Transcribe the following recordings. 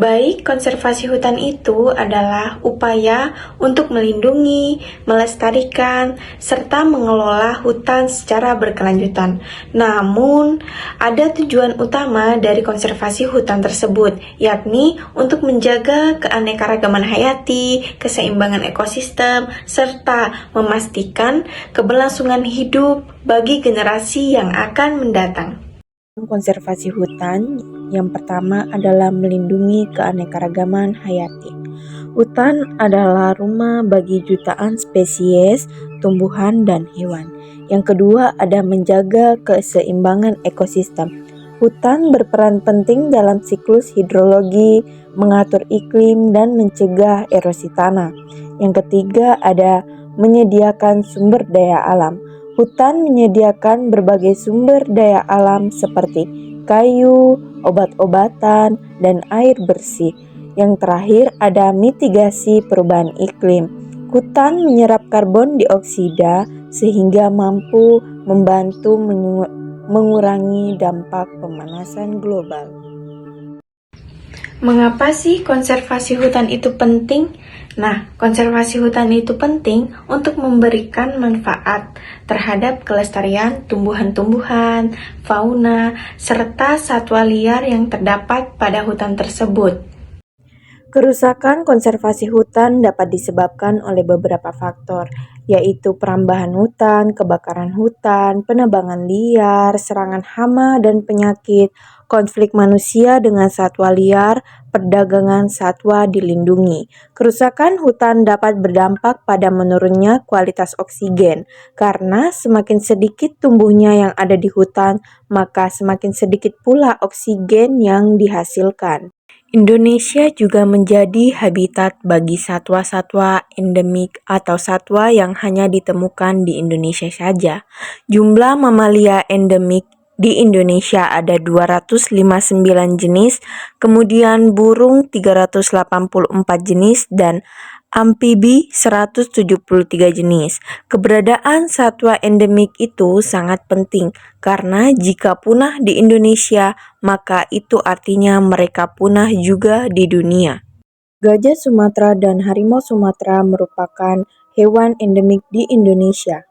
Baik, konservasi hutan itu adalah upaya untuk melindungi, melestarikan, serta mengelola hutan secara berkelanjutan. Namun, ada tujuan utama dari konservasi hutan tersebut, yakni untuk menjaga keanekaragaman hayati, keseimbangan ekosistem, serta memastikan keberlangsungan hidup bagi generasi yang akan mendatang. Konservasi hutan yang pertama adalah melindungi keanekaragaman hayati. Hutan adalah rumah bagi jutaan spesies tumbuhan dan hewan. Yang kedua ada menjaga keseimbangan ekosistem. Hutan berperan penting dalam siklus hidrologi, mengatur iklim, dan mencegah erosi tanah. Yang ketiga ada menyediakan sumber daya alam. Hutan menyediakan berbagai sumber daya alam seperti kayu, obat-obatan, dan air bersih. Yang terakhir ada mitigasi perubahan iklim. Hutan menyerap karbon dioksida sehingga mampu membantu mengurangi dampak pemanasan global. Mengapa sih konservasi hutan itu penting? Nah, konservasi hutan itu penting untuk memberikan manfaat terhadap kelestarian tumbuhan-tumbuhan, fauna, serta satwa liar yang terdapat pada hutan tersebut. Kerusakan konservasi hutan dapat disebabkan oleh beberapa faktor, yaitu perambahan hutan, kebakaran hutan, penebangan liar, serangan hama dan penyakit, konflik manusia dengan satwa liar, perdagangan satwa dilindungi. Kerusakan hutan dapat berdampak pada menurunnya kualitas oksigen, karena semakin sedikit tumbuhnya yang ada di hutan, maka semakin sedikit pula oksigen yang dihasilkan. Indonesia juga menjadi habitat bagi satwa-satwa endemik atau satwa yang hanya ditemukan di Indonesia saja. Jumlah mamalia endemik di Indonesia ada 259 jenis, kemudian burung 384 jenis, dan amfibi 173 jenis. Keberadaan satwa endemik itu sangat penting karena jika punah di Indonesia, maka itu artinya mereka punah juga di dunia. Gajah Sumatera dan harimau Sumatera merupakan hewan endemik di Indonesia.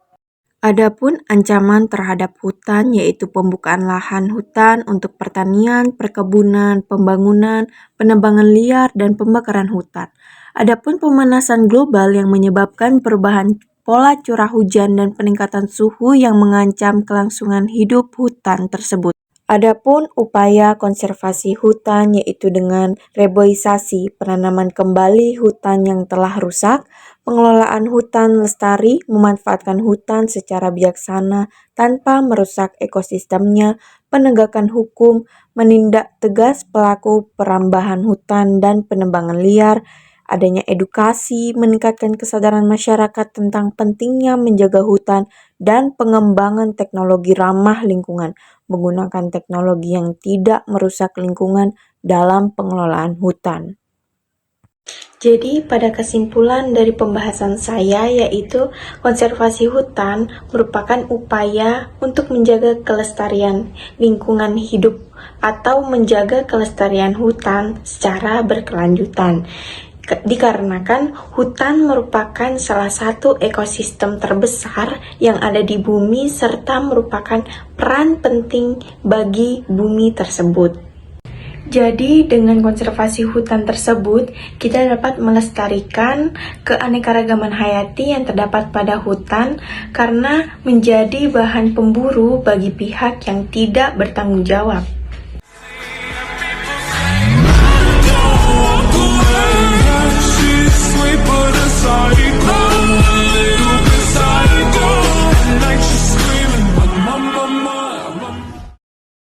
Adapun ancaman terhadap hutan yaitu pembukaan lahan hutan untuk pertanian, perkebunan, pembangunan, penebangan liar, dan pembakaran hutan. Adapun pemanasan global yang menyebabkan perubahan pola curah hujan dan peningkatan suhu yang mengancam kelangsungan hidup hutan tersebut. Adapun upaya konservasi hutan yaitu dengan reboisasi, penanaman kembali hutan yang telah rusak, pengelolaan hutan lestari, memanfaatkan hutan secara bijaksana tanpa merusak ekosistemnya, penegakan hukum, menindak tegas pelaku perambahan hutan dan penebangan liar, adanya edukasi, meningkatkan kesadaran masyarakat tentang pentingnya menjaga hutan, dan pengembangan teknologi ramah lingkungan, menggunakan teknologi yang tidak merusak lingkungan dalam pengelolaan hutan. Jadi, pada kesimpulan dari pembahasan saya yaitu konservasi hutan merupakan upaya untuk menjaga kelestarian lingkungan hidup atau menjaga kelestarian hutan secara berkelanjutan. Dikarenakan hutan merupakan salah satu ekosistem terbesar yang ada di bumi serta merupakan peran penting bagi bumi tersebut. Jadi dengan konservasi hutan tersebut, kita dapat melestarikan keanekaragaman hayati yang terdapat pada hutan karena menjadi bahan pemburu bagi pihak yang tidak bertanggung jawab. But aside